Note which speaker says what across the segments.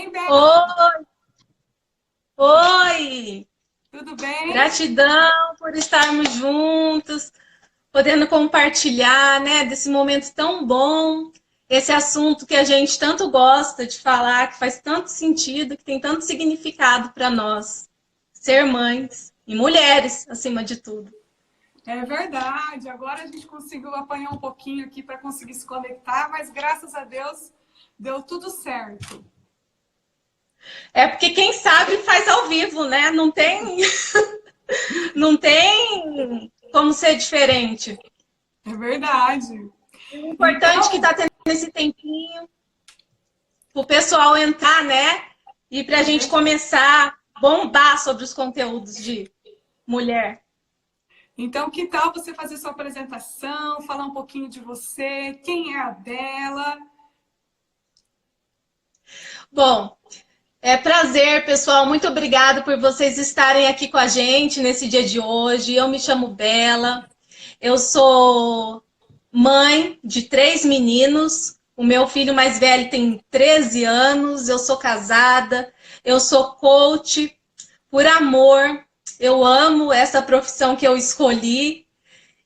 Speaker 1: Bela?
Speaker 2: Oi, oi!
Speaker 1: Tudo bem?
Speaker 2: Gratidão por estarmos juntos, podendo compartilhar, né, desse momento tão bom, esse assunto que a gente tanto gosta de falar, que faz tanto sentido, que tem tanto significado para nós, ser mães e mulheres, acima de tudo.
Speaker 1: É verdade. Agora a gente conseguiu apanhar um pouquinho aqui para conseguir se conectar, mas graças a Deus deu tudo certo.
Speaker 2: É porque quem sabe faz ao vivo, né? Não tem, não tem como ser diferente.
Speaker 1: É verdade.
Speaker 2: O importante é que
Speaker 1: Então,
Speaker 2: está tendo esse tempinho para o pessoal entrar, né? E para a
Speaker 1: é
Speaker 2: gente
Speaker 1: verdade.
Speaker 2: começar a bombar sobre os conteúdos de mulher.
Speaker 1: Então, que tal você fazer sua apresentação, falar um pouquinho de você, quem é a Bela?
Speaker 2: Bom, é prazer, pessoal. Muito obrigada por vocês estarem aqui com a gente nesse dia de hoje. Eu me chamo Bela. Eu sou mãe de 3 meninos. O meu filho mais velho tem 13 anos. Eu sou casada. Eu sou coach por amor. Eu amo essa profissão que eu escolhi.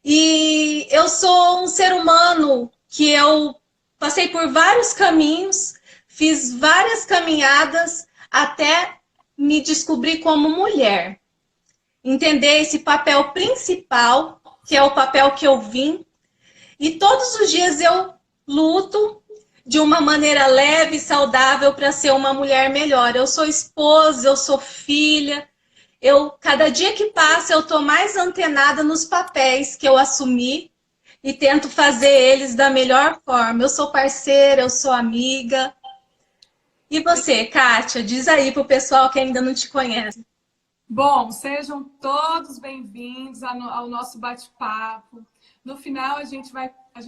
Speaker 2: E eu sou um ser humano que eu passei por vários caminhos, fiz várias caminhadas até me descobrir como mulher. Entender esse papel principal, que é o papel que eu vim. E todos os dias eu luto de uma maneira leve e saudável para ser uma mulher melhor. Eu sou esposa, eu sou filha, cada dia que passa, eu estou mais antenada nos papéis que eu assumi e tento fazer eles da melhor forma. Eu sou parceira, eu sou amiga. E você, Kátia, diz aí pro pessoal que ainda não te conhece.
Speaker 1: Bom, sejam todos bem-vindos ao nosso bate-papo. No final, a gente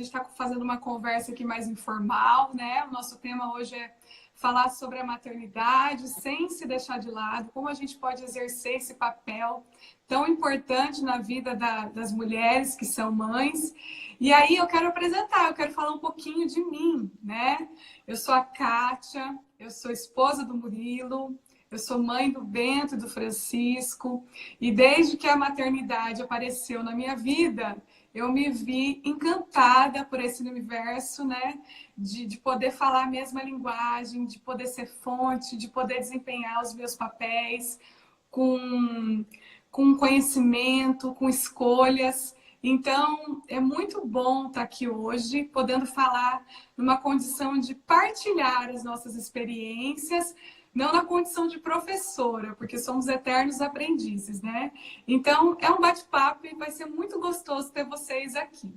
Speaker 1: está fazendo uma conversa aqui mais informal, né? O nosso tema hoje é falar sobre a maternidade sem se deixar de lado, como a gente pode exercer esse papel tão importante na vida das mulheres que são mães. E aí eu quero apresentar, eu quero falar um pouquinho de mim, né? Eu sou a Kátia, eu sou esposa do Murilo, eu sou mãe do Bento e do Francisco, e desde que a maternidade apareceu na minha vida, eu me vi encantada por esse universo, né? De poder falar a mesma linguagem, de poder ser fonte, de poder desempenhar os meus papéis com, com conhecimento, com escolhas. Então, é muito bom estar aqui hoje, podendo falar numa condição de partilhar as nossas experiências, não na condição de professora, porque somos eternos aprendizes, né? Então, é um bate-papo e vai ser muito gostoso ter vocês aqui.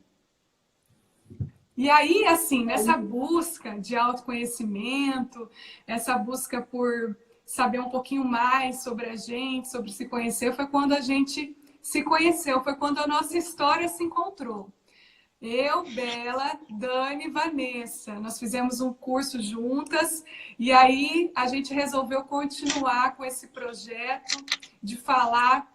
Speaker 1: E aí, assim, nessa busca de autoconhecimento, essa busca por saber um pouquinho mais sobre a gente, sobre se conhecer, foi quando a gente se conheceu, foi quando a nossa história se encontrou. Eu, Bela, Dani e Vanessa. Nós fizemos um curso juntas e aí a gente resolveu continuar com esse projeto de falar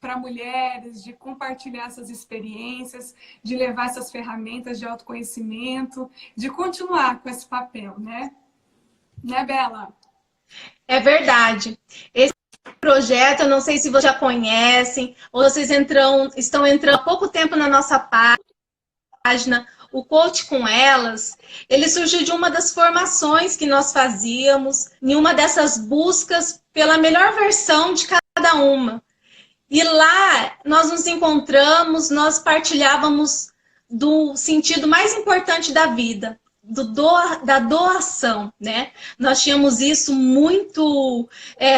Speaker 1: para mulheres, de compartilhar essas experiências, de levar essas ferramentas de autoconhecimento, de continuar com esse papel, né? Né, Bela?
Speaker 2: É verdade. Esse projeto, eu não sei se vocês já conhecem, ou vocês estão entrando há pouco tempo na nossa página, o Coach com Elas, ele surgiu de uma das formações que nós fazíamos, em uma dessas buscas pela melhor versão de cada uma. E lá nós nos encontramos, nós partilhávamos do sentido mais importante da vida, da doação, né? Nós tínhamos isso muito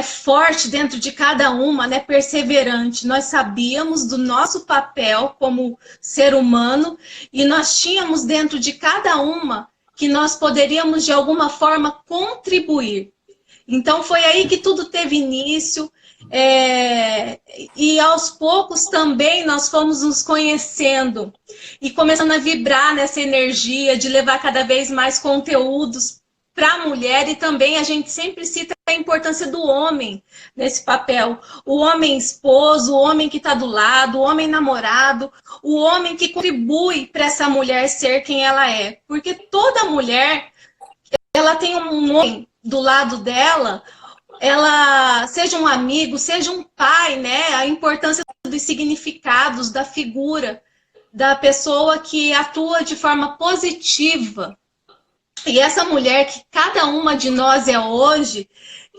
Speaker 2: forte dentro de cada uma, né? Perseverante. Nós sabíamos do nosso papel como ser humano e nós tínhamos dentro de cada uma que nós poderíamos de alguma forma contribuir. Então foi aí que tudo teve início. E aos poucos também nós fomos nos conhecendo e começando a vibrar nessa energia de levar cada vez mais conteúdos para a mulher, e também a gente sempre cita a importância do homem nesse papel. O homem esposo, o homem que está do lado, o homem namorado, o homem que contribui para essa mulher ser quem ela é. Porque toda mulher, ela tem um homem do lado dela, ela seja um amigo, seja um pai, né? A importância dos significados, da figura, da pessoa que atua de forma positiva. E essa mulher que cada uma de nós é hoje,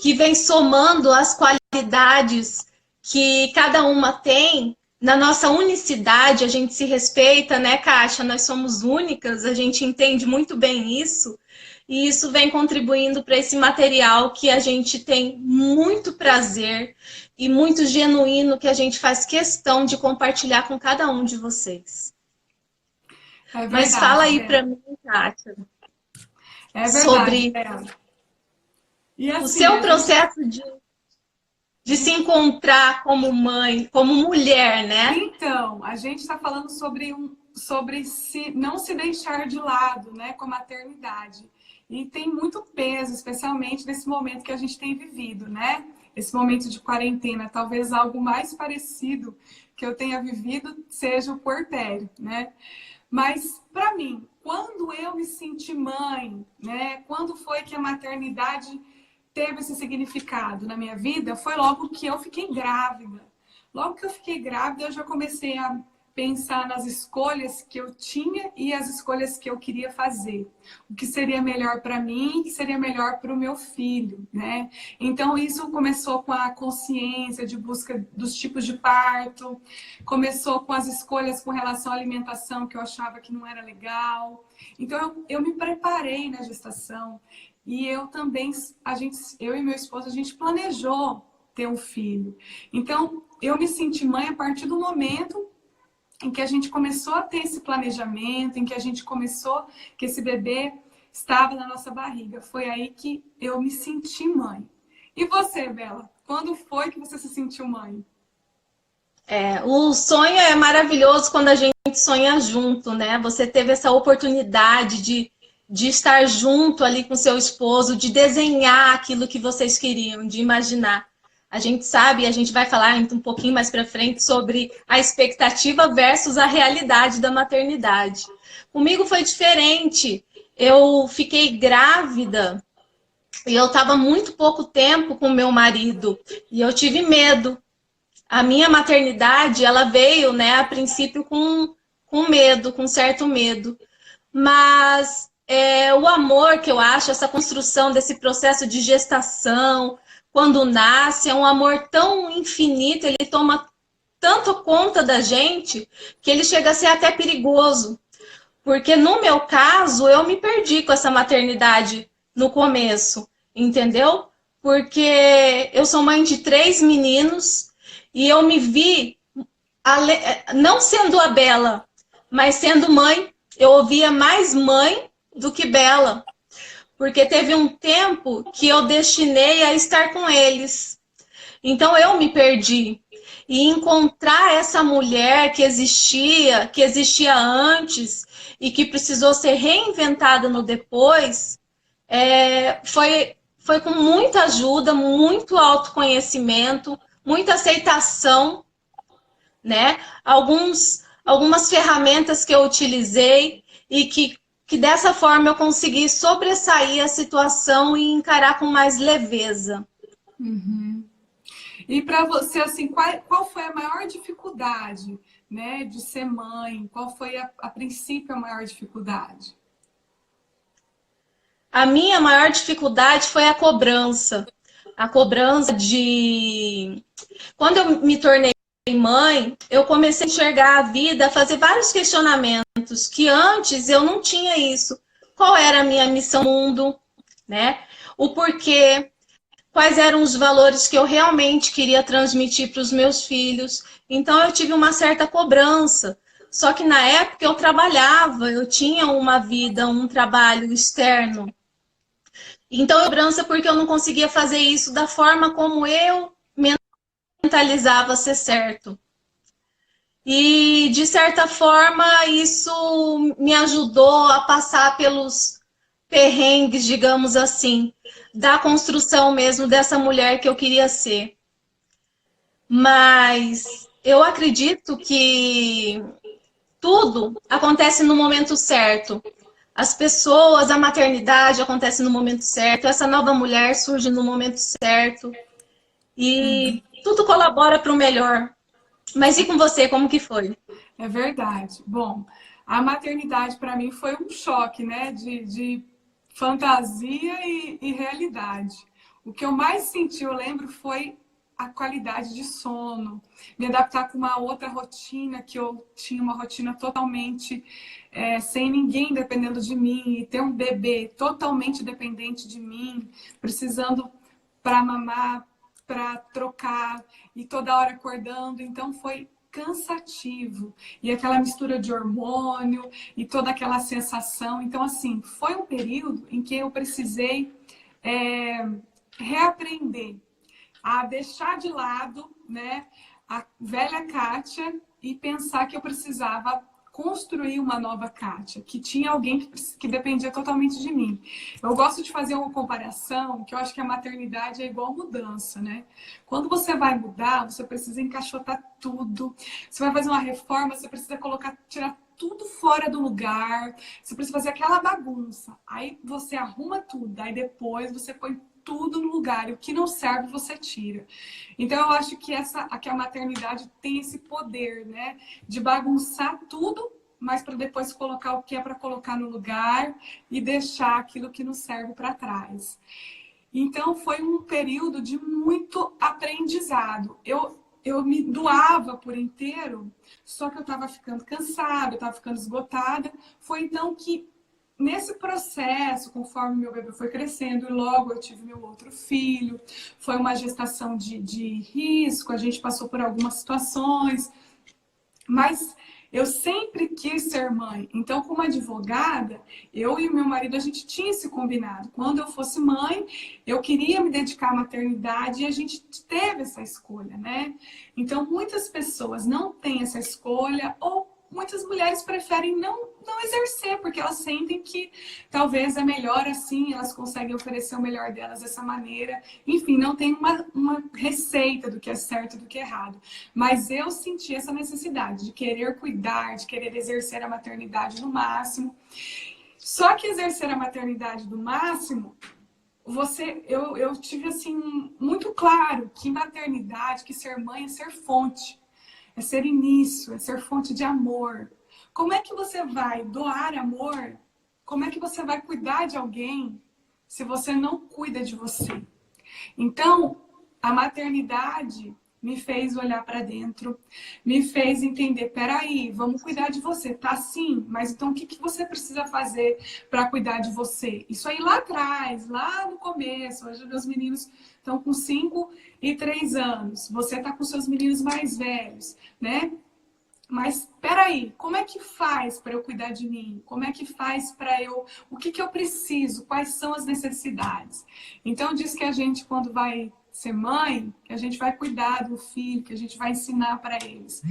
Speaker 2: que vem somando as qualidades que cada uma tem, na nossa unicidade, a gente se respeita, né, Kátia? Nós somos únicas, a gente entende muito bem isso, e isso vem contribuindo para esse material que a gente tem muito prazer e muito genuíno, que a gente faz questão de compartilhar com cada um de vocês.
Speaker 1: É verdade,
Speaker 2: Mas fala aí para mim, Kátia,
Speaker 1: é verdade,
Speaker 2: sobre
Speaker 1: e assim,
Speaker 2: o seu processo de se encontrar como mãe, como mulher, né?
Speaker 1: Então, a gente está falando sobre não se deixar de lado, né, com a maternidade. E tem muito peso, especialmente nesse momento que a gente tem vivido, né? Esse momento de quarentena, talvez algo mais parecido que eu tenha vivido seja o puerpério, né? Mas, para mim, quando eu me senti mãe, né? Quando foi que a maternidade teve esse significado na minha vida, foi logo que eu fiquei grávida. Logo que eu fiquei grávida, eu já comecei a pensar nas escolhas que eu tinha e as escolhas que eu queria fazer. O que seria melhor para mim e o que seria melhor para o meu filho, né? Então, isso começou com a consciência de busca dos tipos de parto, começou com as escolhas com relação à alimentação, que eu achava que não era legal. Então, eu me preparei na gestação e eu também, eu e meu esposo, a gente planejou ter um filho. Então, eu me senti mãe a partir do momento em que a gente começou a ter esse planejamento, em que a gente começou, que esse bebê estava na nossa barriga. Foi aí que eu me senti mãe. E você, Bela? Quando foi que você se sentiu mãe?
Speaker 2: O sonho é maravilhoso quando a gente sonha junto, né? Você teve essa oportunidade de estar junto ali com seu esposo, de desenhar aquilo que vocês queriam, de imaginar. A gente sabe, a gente vai falar um pouquinho mais para frente sobre a expectativa versus a realidade da maternidade. Comigo foi diferente. Eu fiquei grávida e eu estava muito pouco tempo com meu marido e eu tive medo. A minha maternidade, ela veio, né, a princípio com medo, com certo medo. Mas o amor que eu acho, essa construção desse processo de gestação, quando nasce, é um amor tão infinito, ele toma tanto conta da gente, que ele chega a ser até perigoso. Porque no meu caso, eu me perdi com essa maternidade no começo, entendeu? Porque eu sou mãe de 3 meninos e eu me vi, não sendo a Bela, mas sendo mãe, eu ouvia mais mãe do que Bela. Porque teve um tempo que eu destinei a estar com eles. Então eu me perdi. E encontrar essa mulher que existia antes e que precisou ser reinventada no depois, foi com muita ajuda, muito autoconhecimento, muita aceitação, né? Algumas ferramentas que eu utilizei e que dessa forma eu consegui sobressair a situação e encarar com mais leveza.
Speaker 1: Uhum. E para você, assim, qual foi a maior dificuldade, né, de ser mãe? Qual foi, a princípio, a maior dificuldade?
Speaker 2: A minha maior dificuldade foi a cobrança. A cobrança de... Quando eu me tornei mãe, eu comecei a enxergar a vida, a fazer vários questionamentos, que antes eu não tinha isso. Qual era a minha missão no mundo, né? O porquê, quais eram os valores que eu realmente queria transmitir para os meus filhos. Então eu tive uma certa cobrança. Só que na época eu trabalhava, eu tinha uma vida, um trabalho externo. Então, cobrança porque eu não conseguia fazer isso da forma como eu mentalizava ser certo. E, de certa forma, isso me ajudou a passar pelos perrengues, digamos assim, da construção mesmo dessa mulher que eu queria ser. Mas eu acredito que tudo acontece no momento certo. as pessoas, a maternidade acontece no momento certo, essa nova mulher surge no momento certo e tudo colabora para o melhor. Mas e com você, como que foi?
Speaker 1: É verdade. Bom, a maternidade para mim foi um choque, né? De fantasia e realidade. O que eu mais senti, eu lembro, foi a qualidade de sono, me adaptar com uma outra rotina, que eu tinha uma rotina totalmente sem ninguém dependendo de mim, e ter um bebê totalmente dependente de mim, precisando para mamar, para trocar, e toda hora acordando. Então foi cansativo. E aquela mistura de hormônio e toda aquela sensação. Então, assim, foi um período em que eu precisei reaprender a deixar de lado, né, a velha Kátia e pensar que eu precisava construir uma nova Kátia, que tinha alguém que dependia totalmente de mim. Eu gosto de fazer uma comparação, que eu acho que a maternidade é igual mudança, né? Quando você vai mudar, você precisa encaixotar tudo. Você vai fazer uma reforma, você precisa tirar tudo fora do lugar, você precisa fazer aquela bagunça. Aí você arruma tudo, aí depois você põe tudo no lugar, e o que não serve você tira. Então eu acho que a maternidade tem esse poder, né, de bagunçar tudo, mas para depois colocar o que é para colocar no lugar e deixar aquilo que não serve para trás. Então foi um período de muito aprendizado. Eu me doava por inteiro, só que eu estava ficando cansada, eu estava ficando esgotada. Foi então que nesse processo, conforme meu bebê foi crescendo, e logo eu tive meu outro filho, foi uma gestação de risco, a gente passou por algumas situações, mas eu sempre quis ser mãe. Então, como advogada, eu e meu marido, a gente tinha esse combinado. Quando eu fosse mãe, eu queria me dedicar à maternidade e a gente teve essa escolha, né? Então, muitas pessoas não têm essa escolha ou muitas mulheres preferem não exercer, porque elas sentem que talvez é melhor assim, elas conseguem oferecer o melhor delas dessa maneira. Enfim, não tem uma receita do que é certo e do que é errado. Mas eu senti essa necessidade de querer cuidar, de querer exercer a maternidade no máximo. Só que exercer a maternidade no máximo, eu tive assim muito claro que maternidade, que ser mãe é ser fonte. É ser início, é ser fonte de amor. Como é que você vai doar amor? Como é que você vai cuidar de alguém se você não cuida de você? Então, a maternidade me fez olhar para dentro, me fez entender, peraí, vamos cuidar de você, tá sim, mas então o que você precisa fazer para cuidar de você? Isso aí lá atrás, lá no começo, hoje meus meninos estão com 5 e 3 anos, você tá com seus meninos mais velhos, né? Mas peraí, como é que faz para eu cuidar de mim? Como é que faz para eu... O que eu preciso? Quais são as necessidades? Então diz que a gente, quando vai ser mãe, que a gente vai cuidar do filho, que a gente vai ensinar para eles.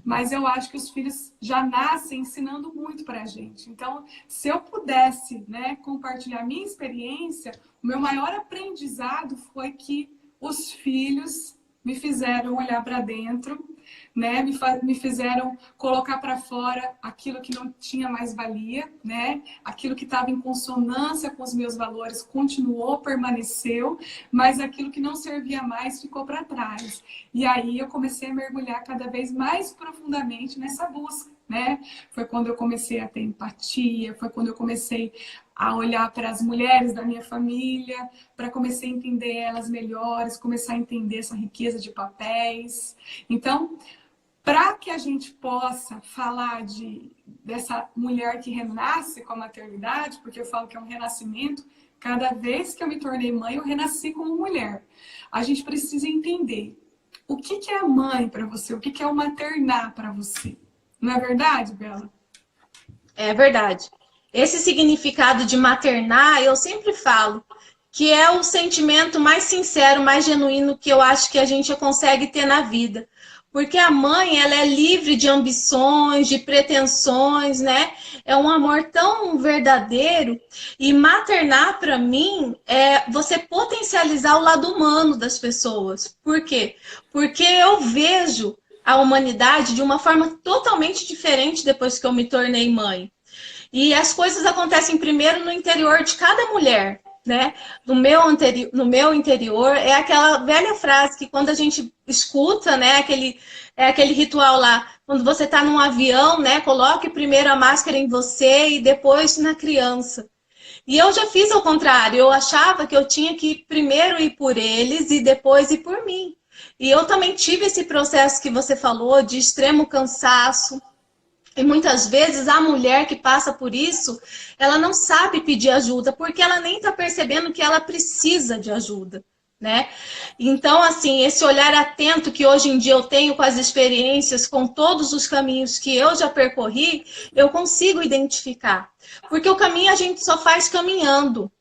Speaker 1: Mas eu acho que os filhos já nascem ensinando muito para a gente. Então, se eu pudesse, né, compartilhar a minha experiência, o meu maior aprendizado foi que os filhos me fizeram olhar para dentro, né? Me fizeram colocar para fora aquilo que não tinha mais valia, né? Aquilo que estava em consonância com os meus valores continuou, permaneceu, mas aquilo que não servia mais ficou para trás. E aí eu comecei a mergulhar cada vez mais profundamente nessa busca, né? Foi quando eu comecei a ter empatia, foi quando eu comecei a olhar para as mulheres da minha família, para começar a entender elas melhores, começar a entender essa riqueza de papéis. Então, para que a gente possa falar dessa mulher que renasce com a maternidade, porque eu falo que é um renascimento, cada vez que eu me tornei mãe, eu renasci como mulher. A gente precisa entender o que é a mãe para você, o que é o maternar para você. Não é verdade, Bela?
Speaker 2: É verdade. Esse significado de maternar, eu sempre falo que é o sentimento mais sincero, mais genuíno que eu acho que a gente consegue ter na vida. Porque a mãe, ela é livre de ambições, de pretensões, né? É um amor tão verdadeiro. E maternar, para mim, é você potencializar o lado humano das pessoas. Por quê? Porque eu vejo a humanidade de uma forma totalmente diferente depois que eu me tornei mãe. E as coisas acontecem primeiro no interior de cada mulher, né? No meu interior, é aquela velha frase que quando a gente escuta, né? Aquele ritual lá, quando você está num avião, né? Coloque primeiro a máscara em você e depois na criança. E eu já fiz ao contrário, eu achava que eu tinha que primeiro ir por eles e depois ir por mim. E eu também tive esse processo que você falou de extremo cansaço. E muitas vezes a mulher que passa por isso, ela não sabe pedir ajuda, porque ela nem está percebendo que ela precisa de ajuda, né? Então, assim, esse olhar atento que hoje em dia eu tenho com as experiências, com todos os caminhos que eu já percorri, eu consigo identificar. Porque o caminho a gente só faz caminhando.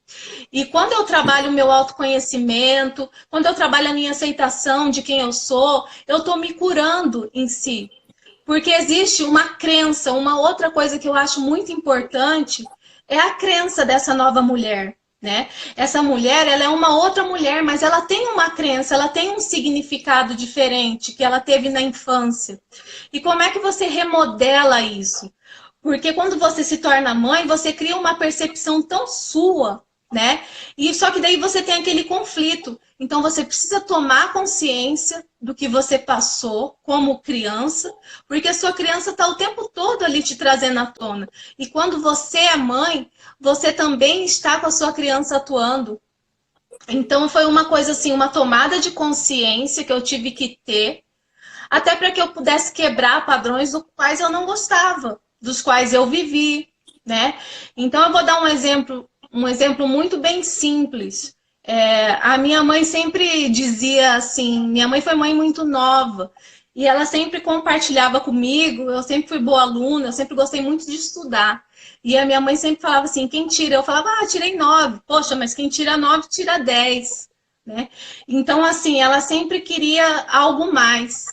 Speaker 2: E quando eu trabalho o meu autoconhecimento, quando eu trabalho a minha aceitação de quem eu sou, eu estou me curando em si. Porque existe uma crença, uma outra coisa que eu acho muito importante é a crença dessa nova mulher, né? Essa mulher, ela é uma outra mulher, mas ela tem uma crença, ela tem um significado diferente que ela teve na infância. E como é que você remodela isso? Porque quando você se torna mãe, você cria uma percepção tão sua, né? E só que daí você tem aquele conflito. Então você precisa tomar consciência do que você passou como criança, porque a sua criança está o tempo todo ali te trazendo à tona. E quando você é mãe, você também está com a sua criança atuando. Então foi uma coisa assim, uma tomada de consciência que eu tive que ter, até para que eu pudesse quebrar padrões dos quais eu não gostava, dos quais eu vivi, né? Então eu vou dar um exemplo muito bem simples. A minha mãe sempre dizia assim, minha mãe foi mãe muito nova, e ela sempre compartilhava comigo, eu sempre fui boa aluna, eu sempre gostei muito de estudar. E a minha mãe sempre falava assim, quem tira? Eu falava, tirei 9. Poxa, mas quem tira 9 tira 10, né? Então, assim, ela sempre queria algo mais.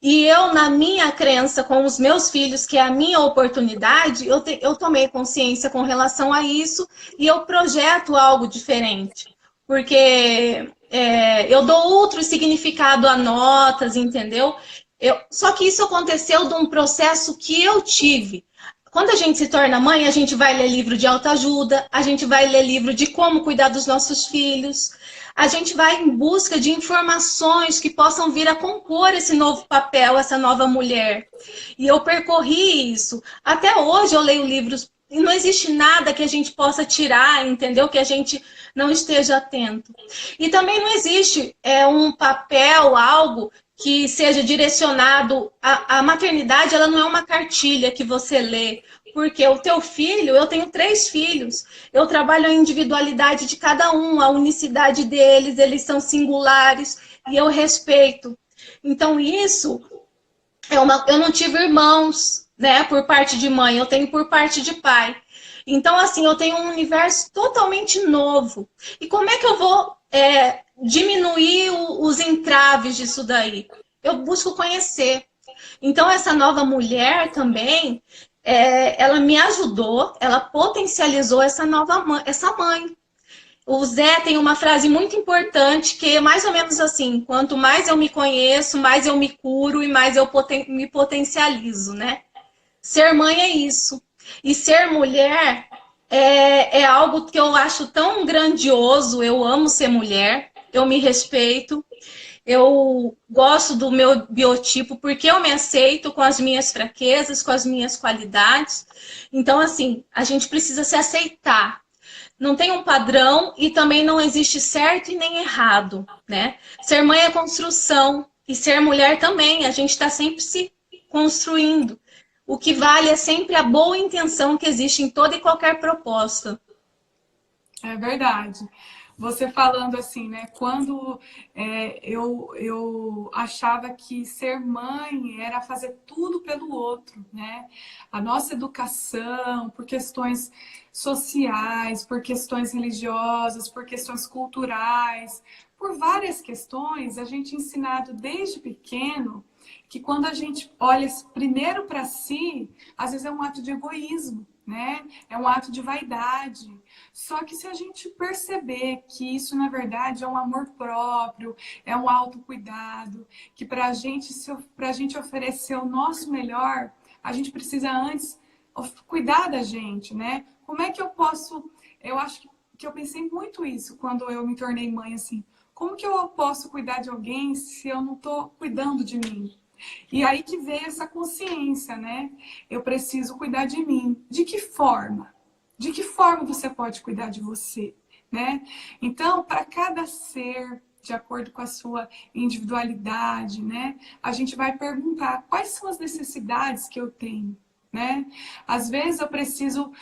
Speaker 2: E eu, na minha crença com os meus filhos, que é a minha oportunidade, eu tomei consciência com relação a isso e eu projeto algo diferente. Porque eu dou outro significado a notas, entendeu? Só que isso aconteceu de um processo que eu tive. Quando a gente se torna mãe, a gente vai ler livro de autoajuda, a gente vai ler livro de como cuidar dos nossos filhos, a gente vai em busca de informações que possam vir a compor esse novo papel, essa nova mulher. E eu percorri isso. Até hoje eu leio livros e não existe nada que a gente possa tirar, entendeu? Que a gente não esteja atento. E também não existe um papel, algo que seja direcionado à maternidade, ela não é uma cartilha que você lê. Porque o teu filho, eu tenho 3 filhos, eu trabalho a individualidade de cada um, a unicidade deles, eles são singulares e eu respeito. Então isso, eu não tive irmãos, né, por parte de mãe, eu tenho por parte de pai. Então assim, eu tenho um universo totalmente novo. E como é que eu vou diminuir os entraves disso daí? Eu busco conhecer. Então essa nova mulher também, ela me ajudou, ela potencializou essa nova mãe, essa mãe. O Zé tem uma frase muito importante que é mais ou menos assim: quanto mais eu me conheço, mais eu me curo e mais eu me potencializo, né? Ser mãe é isso. E ser mulher é algo que eu acho tão grandioso. Eu amo ser mulher, eu me respeito. Eu gosto do meu biotipo porque eu me aceito com as minhas fraquezas, com as minhas qualidades. Então, assim, a gente precisa se aceitar. Não tem um padrão e também não existe certo e nem errado, né? Ser mãe é construção e ser mulher também. A gente está sempre se construindo. O que vale é sempre a boa intenção que existe em toda e qualquer proposta.
Speaker 1: É verdade. Você falando assim, né? Quando eu achava que ser mãe era fazer tudo pelo outro, né? A nossa educação, por questões sociais, por questões religiosas, por questões culturais, por várias questões, a gente é ensinado desde pequeno que quando a gente olha primeiro para si, às vezes é um ato de egoísmo, né? É um ato de vaidade. Só que se a gente perceber que isso, na verdade, é um amor próprio, é um autocuidado, que para a gente oferecer o nosso melhor, a gente precisa antes cuidar da gente, né? Como é que eu posso... Eu acho que eu pensei muito isso quando eu me tornei mãe, assim. Como que eu posso cuidar de alguém se eu não estou cuidando de mim? E aí que veio essa consciência, né? Eu preciso cuidar de mim. De que forma? De que forma você pode cuidar de você, né? Então, para cada ser, de acordo com a sua individualidade, né? A gente vai perguntar quais são as necessidades que eu tenho, né? Às vezes eu preciso,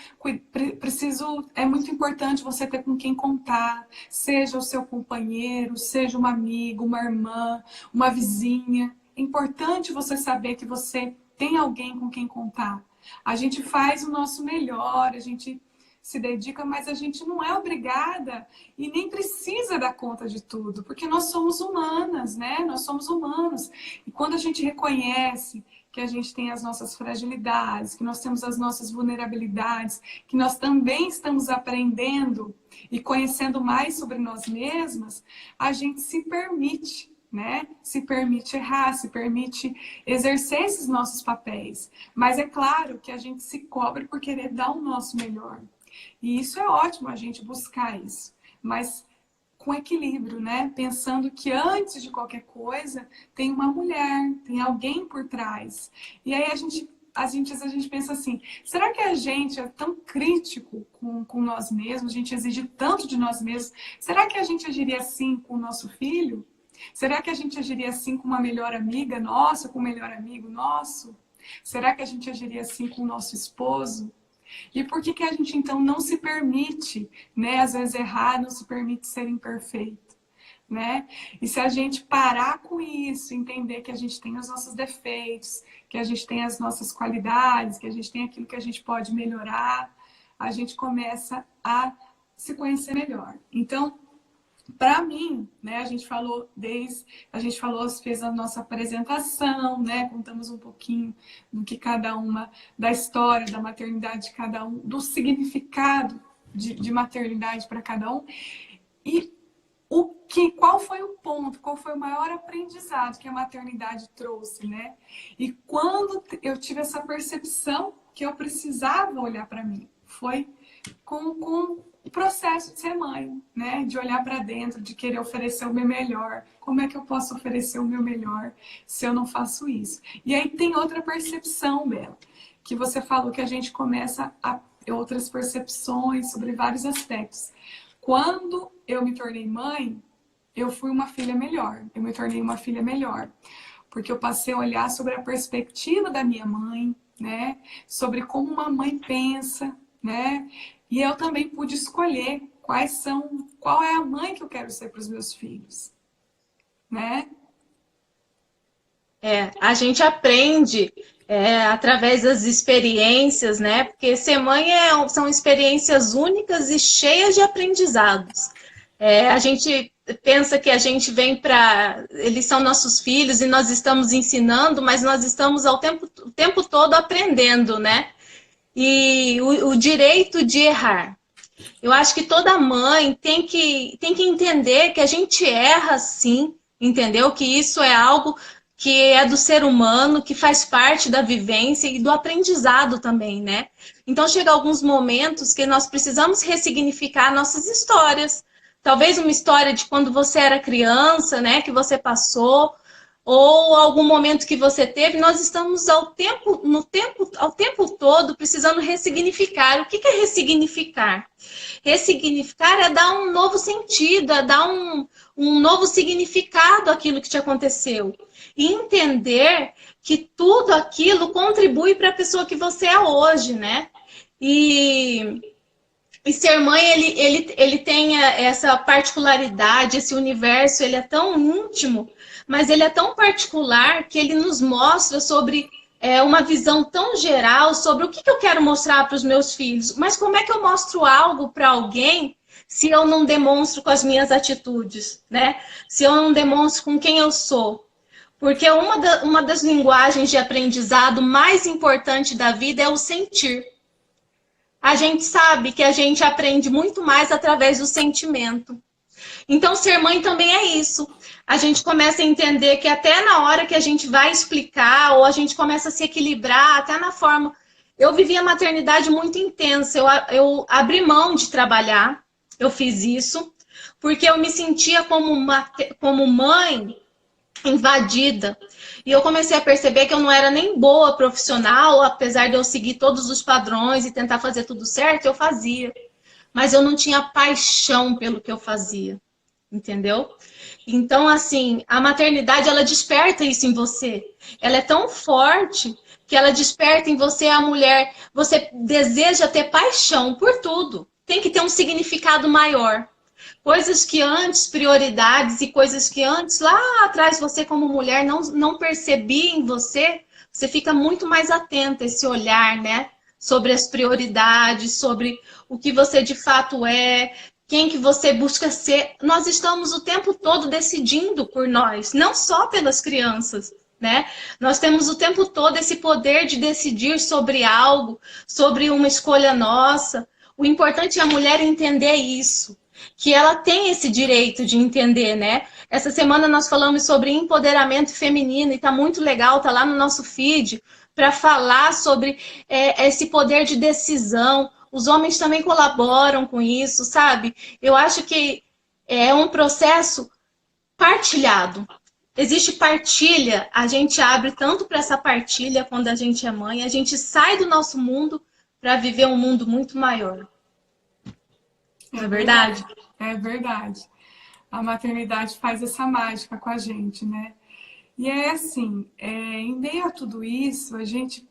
Speaker 1: é muito importante você ter com quem contar, seja o seu companheiro, seja um amigo, uma irmã, uma vizinha. É importante você saber que você tem alguém com quem contar. A gente faz o nosso melhor, a gente se dedica, mas a gente não é obrigada e nem precisa dar conta de tudo, porque nós somos humanas, né? Nós somos humanos. E quando a gente reconhece que a gente tem as nossas fragilidades, que nós temos as nossas vulnerabilidades, que nós também estamos aprendendo e conhecendo mais sobre nós mesmas, a gente se permite, né? Se permite errar, se permite exercer esses nossos papéis. Mas é claro que a gente se cobre por querer dar o nosso melhor. E isso é ótimo, a gente buscar isso. Mas com equilíbrio, né? Pensando que antes de qualquer coisa tem uma mulher, tem alguém por trás. E aí a gente pensa assim, será que a gente é tão crítico com nós mesmos, a gente exige tanto de nós mesmos, será que a gente agiria assim com o nosso filho? Será que a gente agiria assim com uma melhor amiga nossa, com um melhor amigo nosso? Será que a gente agiria assim com o nosso esposo? E por que a gente, então, não se permite, né, às vezes errar, não se permite ser imperfeito, né? E se a gente parar com isso, entender que a gente tem os nossos defeitos, que a gente tem as nossas qualidades, que a gente tem aquilo que a gente pode melhorar, a gente começa a se conhecer melhor. Então, para mim, né, a gente fez a nossa apresentação, né, contamos um pouquinho do que cada uma, da história da maternidade de cada um, do significado de maternidade para cada um, e qual foi o ponto, qual foi o maior aprendizado que a maternidade trouxe, né? E quando eu tive essa percepção que eu precisava olhar para mim, foi com o processo de ser mãe, né? De olhar para dentro, de querer oferecer o meu melhor. Como é que eu posso oferecer o meu melhor se eu não faço isso? E aí tem outra percepção, Bela, que você falou que a gente começa a ter outras percepções sobre vários aspectos. Quando eu me tornei mãe, eu fui uma filha melhor. Eu me tornei uma filha melhor. Porque eu passei a olhar sobre a perspectiva da minha mãe, né? Sobre como uma mãe pensa, né? E eu também pude escolher qual é a mãe que eu quero ser para os meus filhos, né?
Speaker 2: A gente aprende através das experiências, né? Porque ser mãe são experiências únicas e cheias de aprendizados. A gente pensa que a gente vem eles são nossos filhos e nós estamos ensinando, mas nós estamos o tempo todo aprendendo, né? E o direito de errar. Eu acho que toda mãe tem que entender que a gente erra sim, entendeu? Que isso é algo que é do ser humano, que faz parte da vivência e do aprendizado também, né? Então chega alguns momentos que nós precisamos ressignificar nossas histórias. Talvez uma história de quando você era criança, né? Que você passou, ou algum momento que você teve, nós estamos ao tempo todo precisando ressignificar. O que é ressignificar? Ressignificar é dar um novo sentido, é dar um novo significado àquilo que te aconteceu. E entender que tudo aquilo contribui para a pessoa que você é hoje, né? E ser mãe, ele tem essa particularidade, esse universo, ele é tão íntimo, mas ele é tão particular que ele nos mostra sobre uma visão tão geral sobre o que eu quero mostrar para os meus filhos. Mas como é que eu mostro algo para alguém se eu não demonstro com as minhas atitudes, né? Se eu não demonstro com quem eu sou? Porque uma das linguagens de aprendizado mais importante da vida é o sentir. A gente sabe que a gente aprende muito mais através do sentimento. Então, ser mãe também é isso. A gente começa a entender que até na hora que a gente vai explicar, ou a gente começa a se equilibrar, até na forma... eu vivi a maternidade muito intensa. Eu abri mão de trabalhar, eu fiz isso, porque eu me sentia como mãe invadida. E eu comecei a perceber que eu não era nem boa profissional, apesar de eu seguir todos os padrões e tentar fazer tudo certo, eu fazia. Mas eu não tinha paixão pelo que eu fazia, entendeu? Então, assim, a maternidade, ela desperta isso em você. Ela é tão forte que ela desperta em você a mulher. Você deseja ter paixão por tudo. Tem que ter um significado maior. Coisas que antes, prioridades e coisas que antes, lá atrás, você como mulher não percebia em você, você fica muito mais atenta a esse olhar, né? Sobre as prioridades, sobre o que você de fato é, quem que você busca ser. Nós estamos o tempo todo decidindo por nós, não só pelas crianças, né? Nós temos o tempo todo esse poder de decidir sobre algo, sobre uma escolha nossa. O importante é a mulher entender isso, que ela tem esse direito de entender, né? Essa semana nós falamos sobre empoderamento feminino e tá muito legal, tá lá no nosso feed, para falar sobre esse poder de decisão. Os homens também colaboram com isso, sabe? Eu acho que é um processo partilhado. Existe partilha, a gente abre tanto para essa partilha quando a gente é mãe, a gente sai do nosso mundo para viver um mundo muito maior. Não é verdade?
Speaker 1: É verdade. A maternidade faz essa mágica com a gente, né? E é assim, em meio a tudo isso, a gente,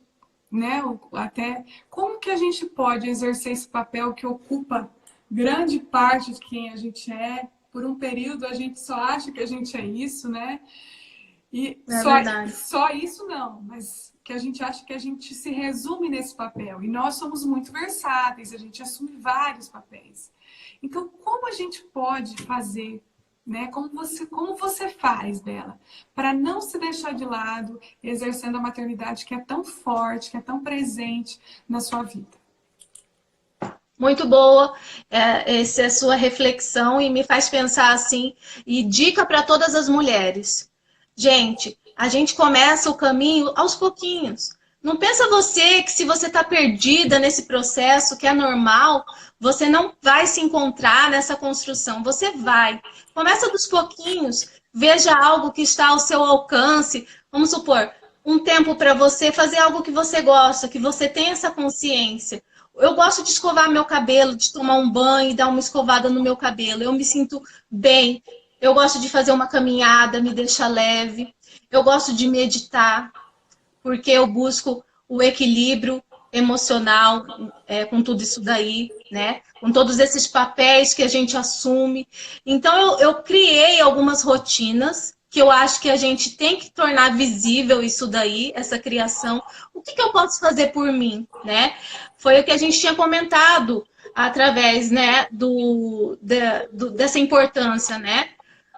Speaker 1: né, até como que a gente pode exercer esse papel que ocupa grande parte de quem a gente é? Por um período a gente só acha que a gente é isso, né? E só isso não, mas que a gente acha que a gente se resume nesse papel. E nós somos muito versáteis, a gente assume vários papéis. Então, como a gente pode fazer, né? Como você faz, Bela, para não se deixar de lado, exercendo a maternidade que é tão forte, que é tão presente na sua vida?
Speaker 2: Muito boa essa é a sua reflexão e me faz pensar assim, e dica para todas as mulheres. Gente, a gente começa o caminho aos pouquinhos. Não pensa você que se você está perdida nesse processo, que é normal, você não vai se encontrar nessa construção. Você vai. Começa dos pouquinhos, veja algo que está ao seu alcance. Vamos supor, um tempo para você fazer algo que você gosta, que você tem essa consciência. Eu gosto de escovar meu cabelo, de tomar um banho e dar uma escovada no meu cabelo. Eu me sinto bem. Eu gosto de fazer uma caminhada, me deixa leve. Eu gosto de meditar, porque eu busco o equilíbrio emocional com tudo isso daí, né? Com todos esses papéis que a gente assume. Então, eu criei algumas rotinas que eu acho que a gente tem que tornar visível isso daí, essa criação. O que eu posso fazer por mim, né? Foi o que a gente tinha comentado através, né, dessa importância, né?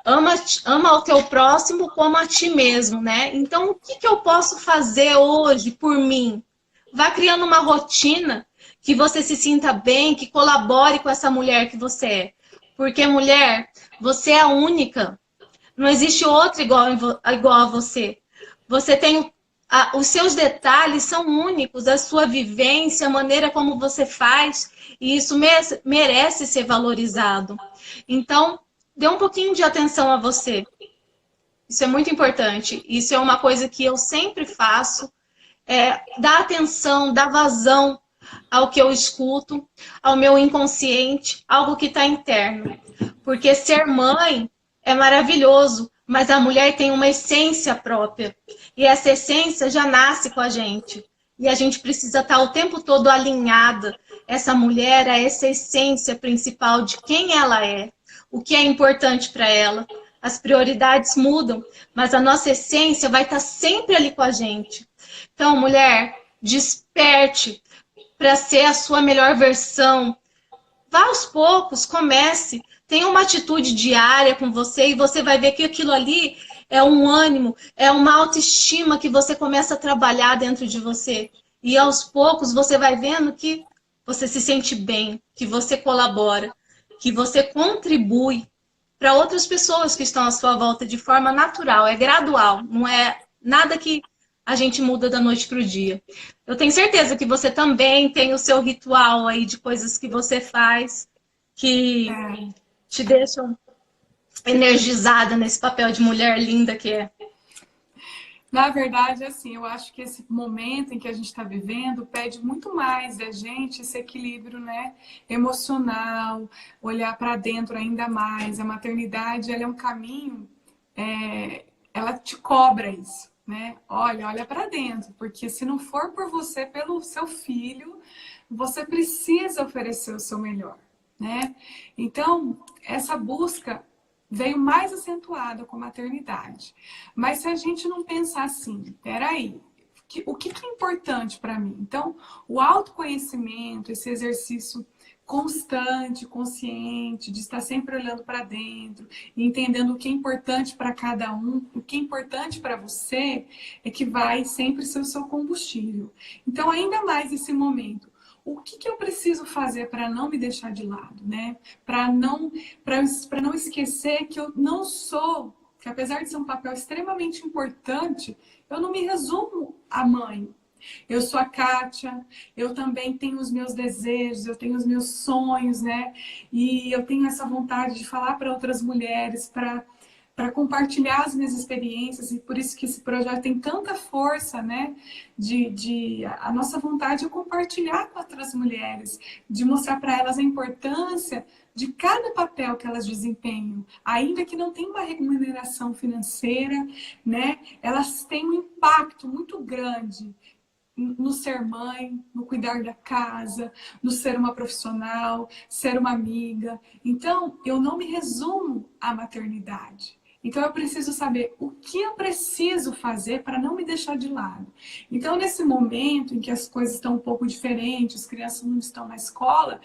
Speaker 2: Ama o teu próximo como a ti mesmo, né? Então, o que eu posso fazer hoje por mim? Vá criando uma rotina que você se sinta bem, que colabore com essa mulher que você é. Porque, mulher, você é a única. Não existe outra igual a você. Você tem os seus detalhes são únicos, a sua vivência, a maneira como você faz, e isso merece ser valorizado. Então, dê um pouquinho de atenção a você. Isso é muito importante. Isso é uma coisa que eu sempre faço. Dá atenção, dá vazão ao que eu escuto, ao meu inconsciente, algo que está interno. Porque ser mãe é maravilhoso, mas a mulher tem uma essência própria. E essa essência já nasce com a gente. E a gente precisa estar o tempo todo alinhada. Essa mulher, a essa essência principal de quem ela é, o que é importante para ela. As prioridades mudam, mas a nossa essência vai estar sempre ali com a gente. Então, mulher, desperte para ser a sua melhor versão. Vá aos poucos, comece. Tenha uma atitude diária com você e você vai ver que aquilo ali é um ânimo, é uma autoestima que você começa a trabalhar dentro de você. E aos poucos você vai vendo que você se sente bem, que você colabora, que você contribui para outras pessoas que estão à sua volta de forma natural, é gradual, não é nada que a gente muda da noite para o dia. Eu tenho certeza que você também tem o seu ritual aí de coisas que você faz que te deixam energizada nesse papel de mulher linda que é.
Speaker 1: Na verdade, assim, eu acho que esse momento em que a gente está vivendo pede muito mais da gente esse equilíbrio, né, emocional, olhar para dentro ainda mais. A maternidade, ela é um caminho, ela te cobra isso, né? Olha para dentro, porque se não for por você, pelo seu filho, você precisa oferecer o seu melhor, né? Então, essa busca veio mais acentuada com a maternidade. Mas se a gente não pensar assim, peraí, o que é importante para mim? Então, o autoconhecimento, esse exercício constante, consciente, de estar sempre olhando para dentro, e entendendo o que é importante para cada um, o que é importante para você, é que vai sempre ser o seu combustível. Então, ainda mais esse momento, o que eu preciso fazer para não me deixar de lado, né? Para não esquecer que eu não sou, que apesar de ser um papel extremamente importante, eu não me resumo à mãe. Eu sou a Kátia, eu também tenho os meus desejos, eu tenho os meus sonhos, né? E eu tenho essa vontade de falar para outras mulheres, para compartilhar as minhas experiências, e por isso que esse projeto tem tanta força, né? A nossa vontade é compartilhar com outras mulheres, de mostrar para elas a importância de cada papel que elas desempenham, ainda que não tenha uma remuneração financeira, né? Elas têm um impacto muito grande no ser mãe, no cuidar da casa, no ser uma profissional, ser uma amiga. Então, eu não me resumo à maternidade. Então, eu preciso saber o que eu preciso fazer para não me deixar de lado. Então, nesse momento em que as coisas estão um pouco diferentes, as crianças não estão na escola,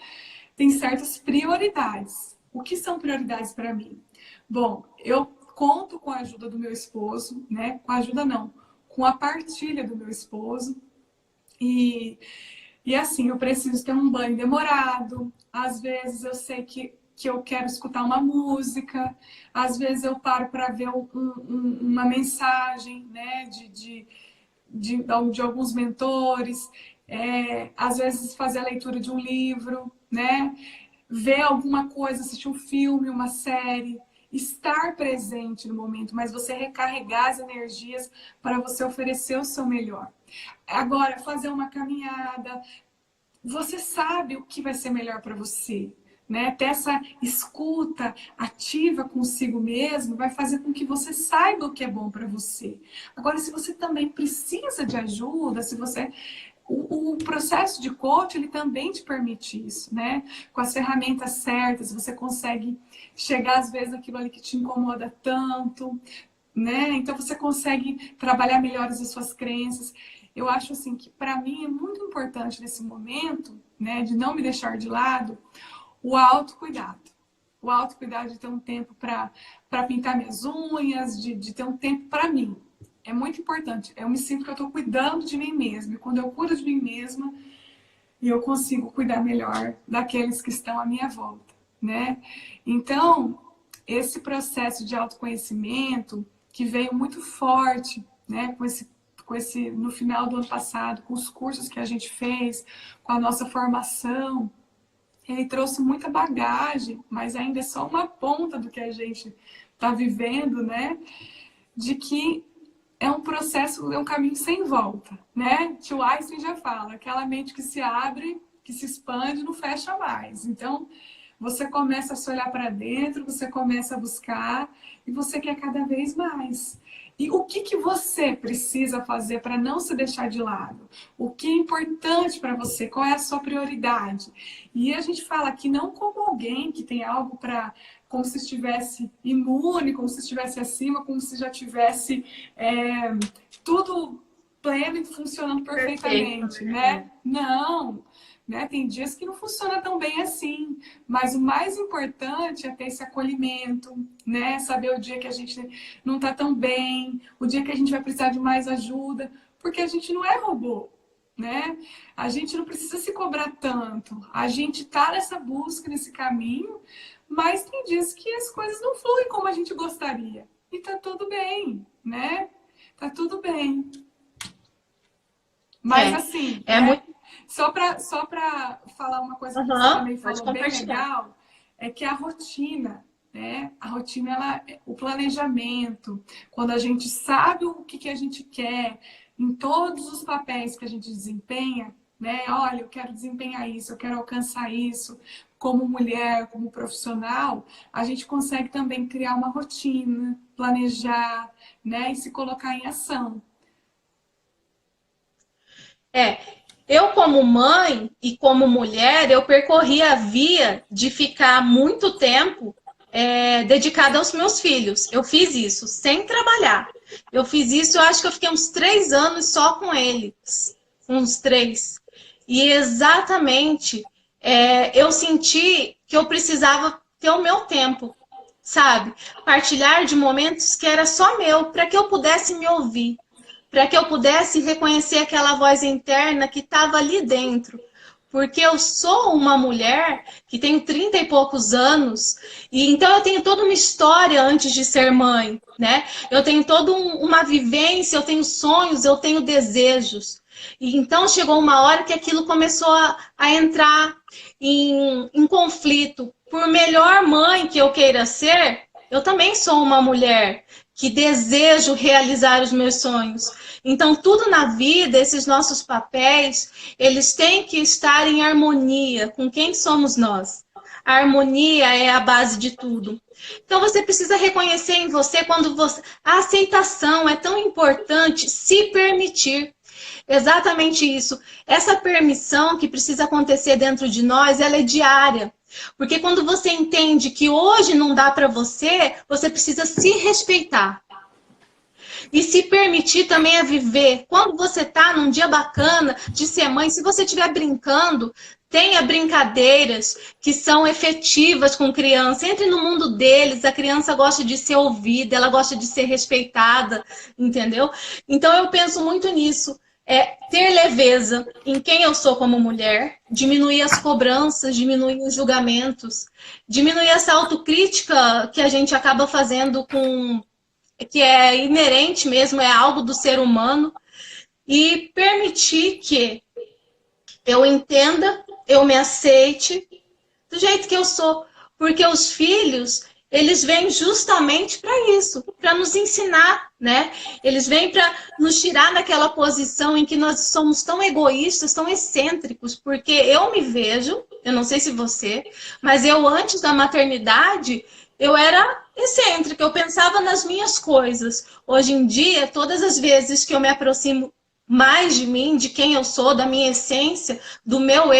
Speaker 1: tem certas prioridades. O que são prioridades para mim? Bom, eu conto com a ajuda do meu esposo, né? Com a ajuda não, com a partilha do meu esposo. E assim, eu preciso ter um banho demorado. Às vezes eu sei que eu quero escutar uma música. Às vezes eu paro para ver uma mensagem, né, de alguns mentores. Às vezes fazer a leitura de um livro, né? Ver alguma coisa, assistir um filme, uma série. Estar presente no momento, mas você recarregar as energias para você oferecer o seu melhor. Agora, fazer uma caminhada, você sabe o que vai ser melhor para você, né? Ter essa escuta ativa consigo mesmo vai fazer com que você saiba o que é bom para você. Agora, se você também precisa de ajuda, se você o processo de coach, ele também te permite isso, né? Com as ferramentas certas, você consegue chegar às vezes naquilo ali que te incomoda tanto, né? Então você consegue trabalhar melhor as suas crenças. Eu acho assim que para mim é muito importante nesse momento, né, de não me deixar de lado, o autocuidado. O autocuidado de ter um tempo para pintar minhas unhas, de ter um tempo para mim. É muito importante. Eu me sinto que eu estou cuidando de mim mesma. E quando eu cuido de mim mesma, eu consigo cuidar melhor daqueles que estão à minha volta, né? Então, esse processo de autoconhecimento que veio muito forte, né, com esse no final do ano passado, com os cursos que a gente fez, com a nossa formação, ele trouxe muita bagagem, mas ainda é só uma ponta do que a gente está vivendo, né? De que é um processo, é um caminho sem volta, né? Tio Einstein já fala, aquela mente que se abre, que se expande, não fecha mais. Então, você começa a se olhar para dentro, você começa a buscar e você quer cada vez mais. E o que você precisa fazer para não se deixar de lado? O que é importante para você? Qual é a sua prioridade? E a gente fala aqui não como alguém que tem algo para, como se estivesse imune, como se estivesse acima, como se já tivesse tudo pleno e funcionando perfeitamente, né? Não, né? Tem dias que não funciona tão bem assim, mas o mais importante é ter esse acolhimento, né? Saber o dia que a gente não está tão bem, o dia que a gente vai precisar de mais ajuda, porque a gente não é robô, né? A gente não precisa se cobrar tanto. A gente está nessa busca, nesse caminho, mas tem dias que as coisas não fluem como a gente gostaria. E tá tudo bem, né? Tá tudo bem. Mas assim,
Speaker 2: é muito...
Speaker 1: só para falar uma coisa que você também falou bem legal, é que a rotina, né? A rotina, o planejamento, quando a gente sabe o que a gente quer em todos os papéis que a gente desempenha, né? Olha, eu quero desempenhar isso, eu quero alcançar isso, como mulher, como profissional, a gente consegue também criar uma rotina, planejar, né? E se colocar em ação.
Speaker 2: Eu como mãe e como mulher, eu percorri a via de ficar muito tempo dedicada aos meus filhos. Eu fiz isso sem trabalhar. Eu fiz isso, eu acho que eu fiquei uns 3 anos só com eles. Uns 3. E exatamente, eu senti que eu precisava ter o meu tempo, sabe? Partilhar de momentos que era só meu, para que eu pudesse me ouvir, para que eu pudesse reconhecer aquela voz interna que estava ali dentro. Porque eu sou uma mulher que tenho 30 e poucos anos, e então eu tenho toda uma história antes de ser mãe, né? Eu tenho toda uma vivência, eu tenho sonhos, eu tenho desejos. E então chegou uma hora que aquilo começou a entrar em conflito. Por melhor mãe que eu queira ser, eu também sou uma mulher que desejo realizar os meus sonhos. Então, tudo na vida, esses nossos papéis, eles têm que estar em harmonia com quem somos nós. A harmonia é a base de tudo. Então, você precisa reconhecer em você quando você... A aceitação é tão importante, se permitir. Exatamente isso. Essa permissão que precisa acontecer dentro de nós, ela é diária. Porque quando você entende que hoje não dá para você, você precisa se respeitar. E se permitir também a viver. Quando você está num dia bacana de ser mãe, se você estiver brincando, tenha brincadeiras que são efetivas com criança. Entre no mundo deles, a criança gosta de ser ouvida, ela gosta de ser respeitada, entendeu? Então eu penso muito nisso. Ter leveza em quem eu sou como mulher, diminuir as cobranças, diminuir os julgamentos, diminuir essa autocrítica que a gente acaba fazendo que é inerente mesmo, é algo do ser humano, e permitir que eu entenda, eu me aceite do jeito que eu sou, porque os filhos, eles vêm justamente para isso, para nos ensinar, né? Eles vêm para nos tirar daquela posição em que nós somos tão egoístas, tão excêntricos, porque eu me vejo, eu não sei se você, mas eu antes da maternidade, eu era excêntrica, eu pensava nas minhas coisas. Hoje em dia, todas as vezes que eu me aproximo mais de mim, de quem eu sou, da minha essência, do meu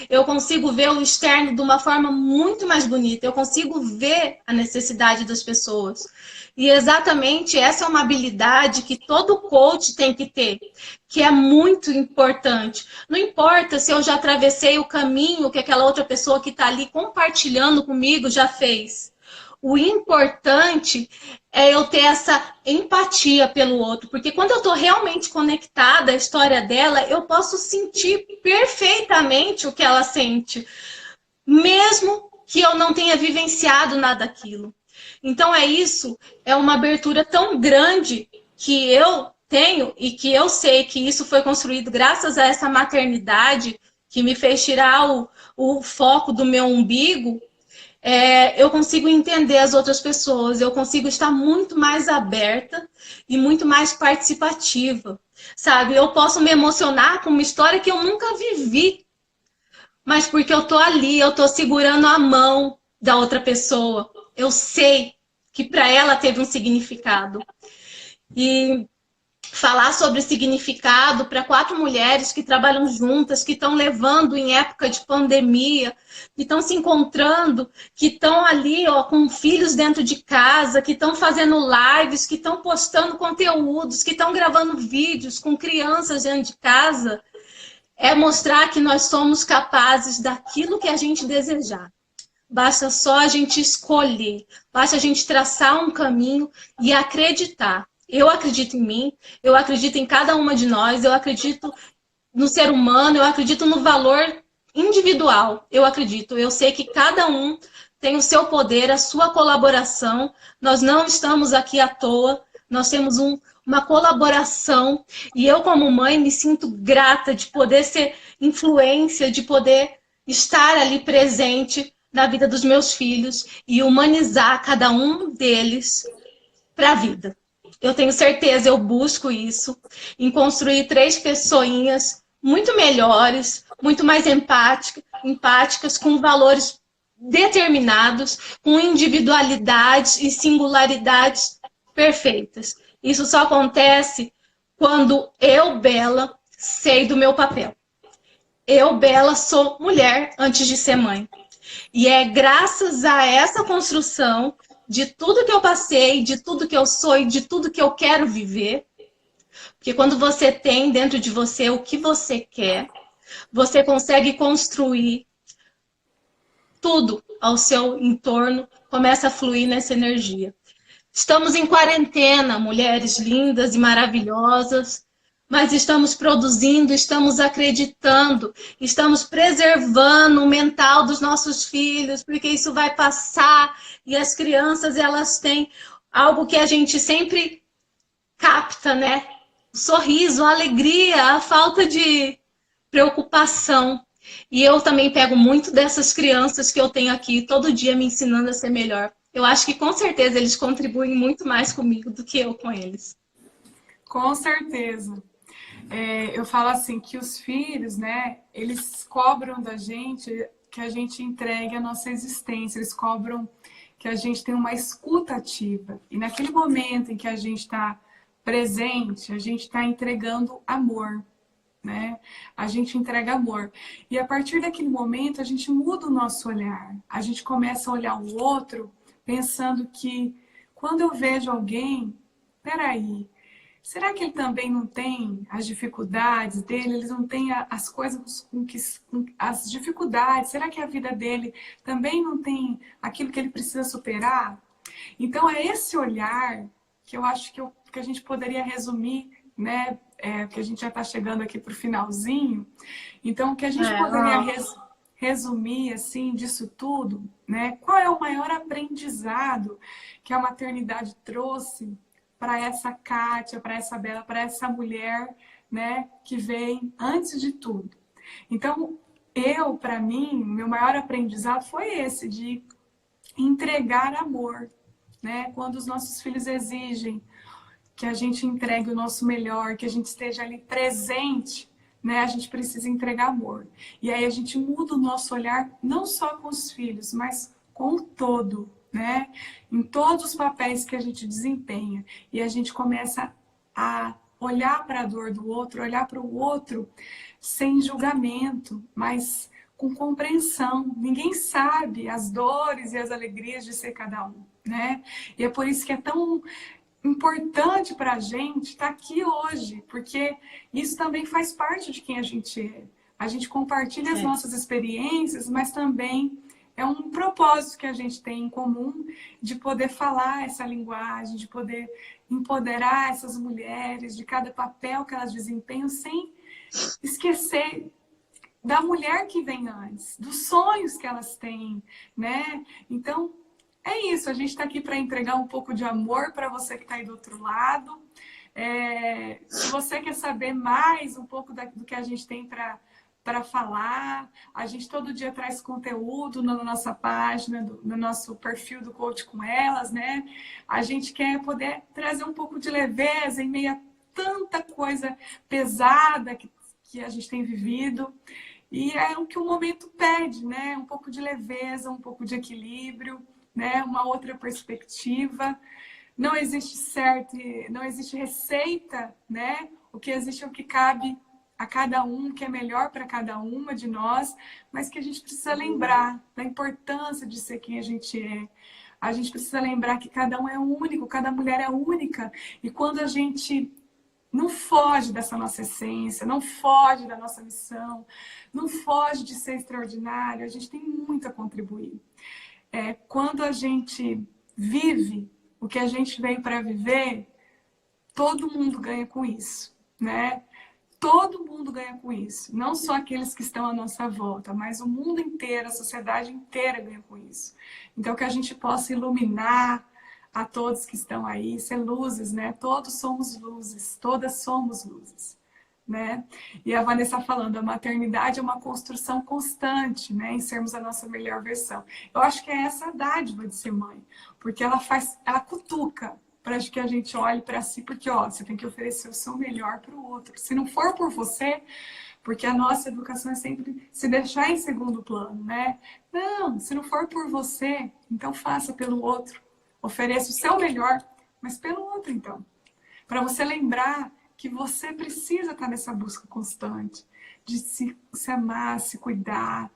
Speaker 2: eu consigo ver o externo de uma forma muito mais bonita. Eu consigo ver a necessidade das pessoas. E exatamente essa é uma habilidade que todo coach tem que ter, que é muito importante. Não importa se eu já atravessei o caminho que aquela outra pessoa que está ali compartilhando comigo já fez. O importante é eu ter essa empatia pelo outro, porque quando eu estou realmente conectada à história dela, eu posso sentir perfeitamente o que ela sente, mesmo que eu não tenha vivenciado nada daquilo. Então é uma abertura tão grande que eu tenho e que eu sei que isso foi construído graças a essa maternidade que me fez tirar o foco do meu umbigo. Eu consigo entender as outras pessoas, eu consigo estar muito mais aberta e muito mais participativa, sabe? Eu posso me emocionar com uma história que eu nunca vivi, mas porque eu tô ali, eu tô segurando a mão da outra pessoa. Eu sei que para ela teve um significado. E falar sobre significado para 4 mulheres que trabalham juntas, que estão levando em época de pandemia, que estão se encontrando, que estão ali com filhos dentro de casa, que estão fazendo lives, que estão postando conteúdos, que estão gravando vídeos com crianças dentro de casa, é mostrar que nós somos capazes daquilo que a gente desejar. Basta só a gente escolher, basta a gente traçar um caminho e acreditar. Eu acredito em mim, eu acredito em cada uma de nós, eu acredito no ser humano, eu acredito no valor individual, eu sei que cada um tem o seu poder, a sua colaboração, nós não estamos aqui à toa, nós temos uma colaboração, e eu, como mãe, me sinto grata de poder ser influência, de poder estar ali presente na vida dos meus filhos e humanizar cada um deles para a vida. Eu tenho certeza, eu busco isso, em construir 3 pessoinhas muito melhores, muito mais empáticas, com valores determinados, com individualidades e singularidades perfeitas. Isso só acontece quando eu, Bela, sei do meu papel. Eu, Bela, sou mulher antes de ser mãe. E é graças a essa construção de tudo que eu passei, de tudo que eu sou e de tudo que eu quero viver. Porque quando você tem dentro de você o que você quer, você consegue construir tudo ao seu entorno, começa a fluir nessa energia. Estamos em quarentena, mulheres lindas e maravilhosas, mas estamos produzindo, estamos acreditando, estamos preservando o mental dos nossos filhos, porque isso vai passar e as crianças, elas têm algo que a gente sempre capta, né? O sorriso, a alegria, a falta de preocupação. E eu também pego muito dessas crianças que eu tenho aqui todo dia me ensinando a ser melhor. Eu acho que com certeza eles contribuem muito mais comigo do que eu com eles.
Speaker 1: Com certeza. Eu falo assim que os filhos, né, eles cobram da gente que a gente entregue a nossa existência, eles cobram que a gente tenha uma escuta ativa. E naquele momento em que a gente está presente, a gente está entregando amor, né? A gente entrega amor. E a partir daquele momento, a gente muda o nosso olhar. A gente começa a olhar o outro pensando que quando eu vejo alguém, peraí, será que ele também não tem as dificuldades dele? Eles não têm as coisas as dificuldades? Será que a vida dele também não tem aquilo que ele precisa superar? Então é esse olhar que eu acho que a gente poderia resumir, né? Porque a gente já está chegando aqui para o finalzinho. Então, o que a gente poderia resumir assim disso tudo, né? Qual é o maior aprendizado que a maternidade trouxe para essa Kátia, para essa Bela, para essa mulher, né, que vem antes de tudo? Então, para mim, meu maior aprendizado foi esse, de entregar amor, né? Quando os nossos filhos exigem que a gente entregue o nosso melhor, que a gente esteja ali presente, né? A gente precisa entregar amor. E aí a gente muda o nosso olhar, não só com os filhos, mas com o todo, né? Em todos os papéis que a gente desempenha. E a gente começa a olhar para a dor do outro, olhar para o outro sem julgamento, mas com compreensão. Ninguém sabe as dores e as alegrias de ser cada um, né? E é por isso que é tão importante para a gente estar aqui hoje, porque isso também faz parte de quem a gente é. A gente compartilha as nossas experiências, mas também é um propósito que a gente tem em comum de poder falar essa linguagem, de poder empoderar essas mulheres de cada papel que elas desempenham, sem esquecer da mulher que vem antes, dos sonhos que elas têm, né? Então, é isso, a gente está aqui para entregar um pouco de amor para você que está aí do outro lado. Se você quer saber mais um pouco do que a gente tem para falar, a gente todo dia traz conteúdo na nossa página, no nosso perfil do Coach com Elas, né? A gente quer poder trazer um pouco de leveza em meio a tanta coisa pesada que a gente tem vivido. E é o que o momento pede, né? Um pouco de leveza, um pouco de equilíbrio, né? Uma outra perspectiva. Não existe certo, não existe receita, né? O que existe é o que cabe a cada um, que é melhor para cada uma de nós, mas que a gente precisa lembrar da importância de ser quem a gente é. A gente precisa lembrar que cada um é único, cada mulher é única. E quando a gente não foge dessa nossa essência, não foge da nossa missão, não foge de ser extraordinário, a gente tem muito a contribuir. Quando a gente vive o que a gente veio para viver, todo mundo ganha com isso, né? Todo mundo ganha com isso. Não só aqueles que estão à nossa volta, mas o mundo inteiro, a sociedade inteira ganha com isso. Então, que a gente possa iluminar a todos que estão aí, ser luzes, né? Todos somos luzes, todas somos luzes, né? E a Vanessa falando, a maternidade é uma construção constante, né? Em sermos a nossa melhor versão. Eu acho que é essa a dádiva de ser mãe, porque ela cutuca para que a gente olhe para si, porque ó, você tem que oferecer o seu melhor para o outro. Se não for por você, porque a nossa educação é sempre se deixar em segundo plano, né? Não, se não for por você, então faça pelo outro. Ofereça o seu melhor, mas pelo outro, então. Para você lembrar que você precisa estar nessa busca constante de se amar, se cuidar.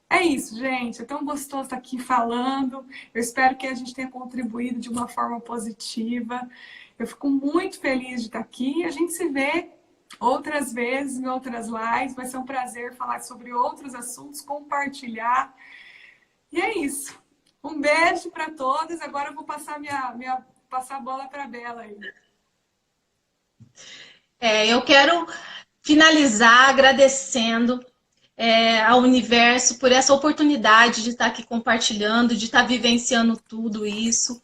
Speaker 1: É isso, gente. É tão gostoso estar aqui falando. Eu espero que a gente tenha contribuído de uma forma positiva. Eu fico muito feliz de estar aqui. A gente se vê outras vezes, em outras lives. Vai ser um prazer falar sobre outros assuntos, compartilhar. E é isso. Um beijo para todas. Agora eu vou passar passar a bola para a Bela aí.
Speaker 2: Eu quero finalizar agradecendo ao universo por essa oportunidade de estar aqui compartilhando, de estar vivenciando tudo isso.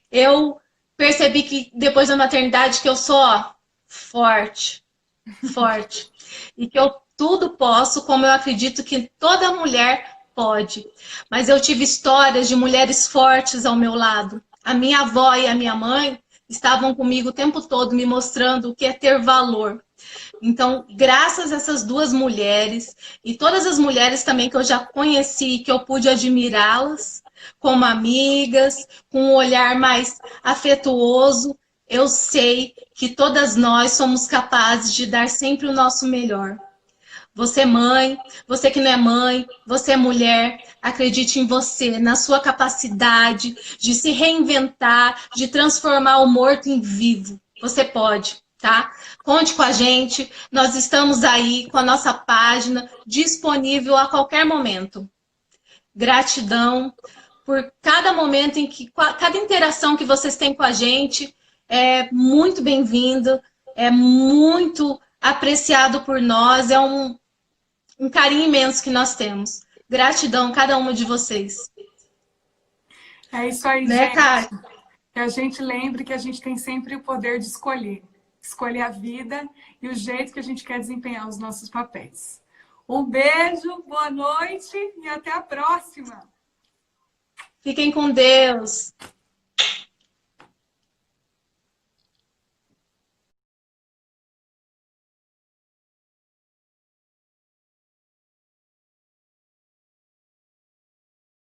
Speaker 2: Eu percebi que depois da maternidade que eu sou forte, e que eu tudo posso, como eu acredito que toda mulher pode. Mas eu tive histórias de mulheres fortes ao meu lado. A minha avó e a minha mãe estavam comigo o tempo todo me mostrando o que é ter valor. Então, graças a essas duas mulheres e todas as mulheres também que eu já conheci, que eu pude admirá-las como amigas, com um olhar mais afetuoso, eu sei que todas nós somos capazes de dar sempre o nosso melhor. Você mãe, você que não é mãe, você é mulher, acredite em você, na sua capacidade de se reinventar, de transformar o morto em vivo. Você pode, tá? Conte com a gente, nós estamos aí com a nossa página disponível a qualquer momento. Gratidão por cada momento cada interação que vocês têm com a gente é muito bem-vindo, é muito apreciado por nós, é um carinho imenso que nós temos. Gratidão a cada uma de vocês.
Speaker 1: É isso aí,
Speaker 2: né,
Speaker 1: gente.
Speaker 2: Kai?
Speaker 1: Que a gente lembre que a gente tem sempre o poder de escolher. Escolher a vida e o jeito que a gente quer desempenhar os nossos papéis. Um beijo, boa noite e até a próxima.
Speaker 2: Fiquem com Deus.